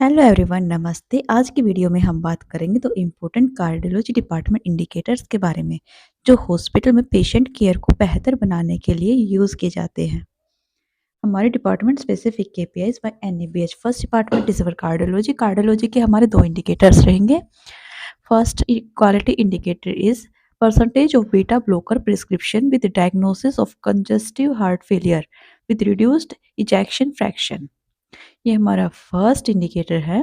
Hello everyone, नमस्ते। आज की वीडियो में हम बात करेंगे तो इम्पोर्टेंट कार्डियोलॉजी डिपार्टमेंट इंडिकेटर्स के बारे में, जो हॉस्पिटल में पेशेंट केयर को बेहतर बनाने के लिए यूज़ किए जाते हैं। हमारे department specific KPIs by NABH. First department is our cardiology. Cardiology के हमारे दो इंडिकेटर्स रहेंगे। First quality indicator is percentage of beta blocker prescription with diagnosis of congestive heart failure with reduced ejection fraction. ये हमारा first indicator है।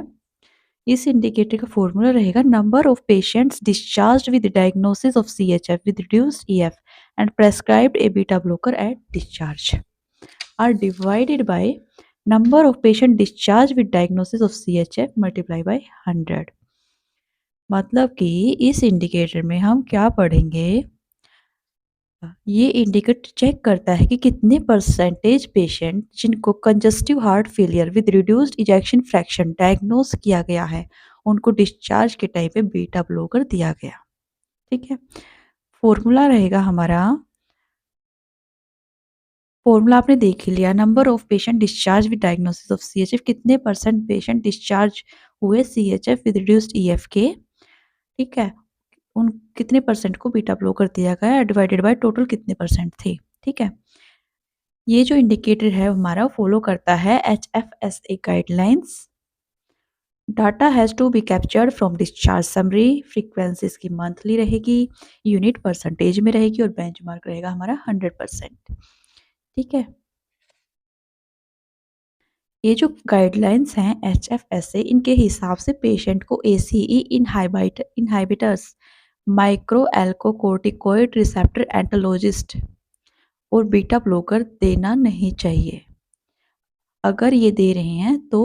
इस indicator का formula रहेगा number of patients discharged with diagnosis of CHF with reduced EF and prescribed a beta blocker at discharge are divided by number of patient discharge with diagnosis of CHF multiply by 100। मतलब कि इस indicator में हम क्या पढ़ेंगे, ये indicator check करता है कि कितने परसेंटेज पेशेंट जिनको congestive heart failure with reduced ejection fraction diagnose किया गया है, उनको डिस्चार्ज के टाइम पे बीटा ब्लॉकर दिया गया। ठीक है, फॉर्मूला रहेगा हमारा, फॉर्मूला आपने देख ही लिया। Number of patient discharge with diagnosis of CHF, कितने परसेंट पेशेंट डिस्चार्ज हुए सीएचएफ विद रिड्यूस्ड ईएफ के, ठीक है, उन कितने परसेंट को बीटा ब्लॉकर दिया गया डिवाइडेड बाय टोटल कितने परसेंट थे। ठीक है, ये जो इंडिकेटर है हमारा फॉलो करता है HFSA guidelines. Data has to be captured from discharge summary. Frequency इसकी मंथली रहेगी, यूनिट परसेंटेज में रहेगी और बेंचमार्क रहेगा हमारा 100%। ठीक है, ये जो गाइडलाइंस हैं HFSA, इनके हिसाब से पेशेंट को ACE इनहाइबिटर्स, माइक्रो एल्कोकोर्टिकोइड रिसेप्टर एंटोलॉजिस्ट और बीटा ब्लॉकर देना नहीं चाहिए। अगर ये दे रहे हैं तो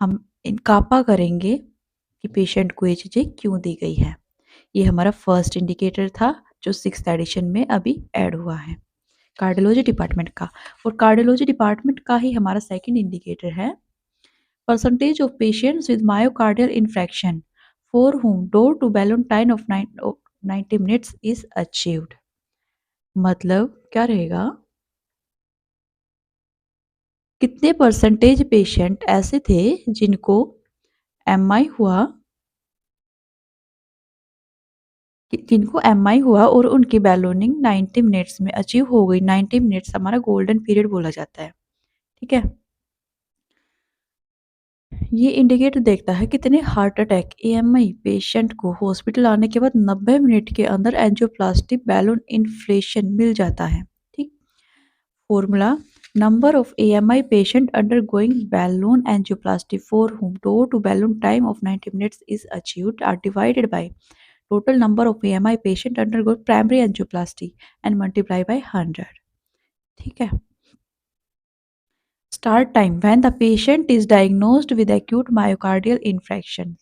हम इनकापा करेंगे कि पेशेंट को ये चीज़ें क्यों दी गई है। ये हमारा फर्स्ट इंडिकेटर था जो 6th एडिशन में अभी ऐड हुआ है कार्डियोलॉजी डिपार्टमेंट का। और कार्डियोलॉजी डिपार्टमेंट का ही हमारा सेकंड इंडिकेटर है percentage of patients with myocardial infarction for whom door to balloon time of 90 minutes is achieved. मतलब क्या रहेगा, कितने परसेंटेज पेशेंट ऐसे थे जिनको एमआई हुआ और उनकी बैलूनिंग 90 मिनट्स में अचीव हो गई। 90 मिनट्स हमारा गोल्डन पीरियड बोला जाता है। ठीक है, ये इंडिकेटर देखता है कितने हार्ट अटैक एएमआई पेशेंट को हॉस्पिटल आने के बाद 90 मिनट के अंदर एंजियोप्लास्टी बैलून इन्फ्लेशन मिल जाता है। ठीक, formula number of AMI patient undergoing balloon angioplasty for whom door to balloon time of 90 minutes is achieved are divided by total number of AMI patient undergoing primary angioplasty and multiply by 100। ठीक है, start time when the patient is diagnosed with acute myocardial infarction,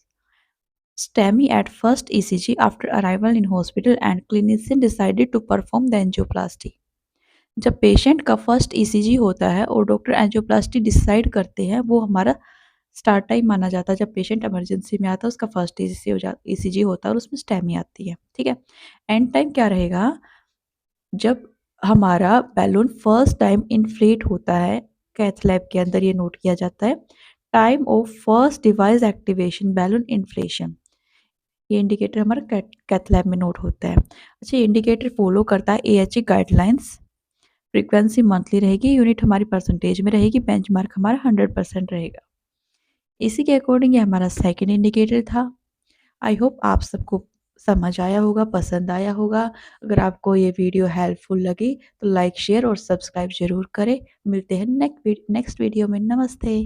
STEMI at first ECG after arrival in hospital and clinician decided to perform the angioplasty। जब patient का first ECG होता है और doctor angioplasty decide करते हैं, वो हमारा start time माना जाता है। जब पेशेंट इमरजेंसी में आता है उसका फर्स्ट ईसीजी होता है और उसमें स्टेमी आती है। ठीक है, एंड टाइम क्या रहेगा, जब हमारा बैलून फर्स्ट टाइम इन्फ्लेट होता है, कैथ लैब के अंदर ये नोट किया जाता है। Time of first device activation balloon inflation, ये इंडिकेटर हमारा कैथ लैब में नोट होता है। अच्छा, ये इंडिकेटर फॉलो करता है AHE गाइडलाइंस। फ्रीक्वेंसी मंथली रहेगी, यूनिट हमारी परसेंटेज में रहेगी, बेंचमार्क हमारा 100% रहेगा। इसी के अकॉर्डिंग ये हमारा सेकंड इंडिकेटर था। आई होप आप सबको समझ आया होगा, पसंद आया होगा। अगर आपको ये वीडियो हेल्पफुल लगी तो लाइक, शेयर और सब्सक्राइब जरूर करें। मिलते हैं नेक्स्ट वीडियो में। नमस्ते।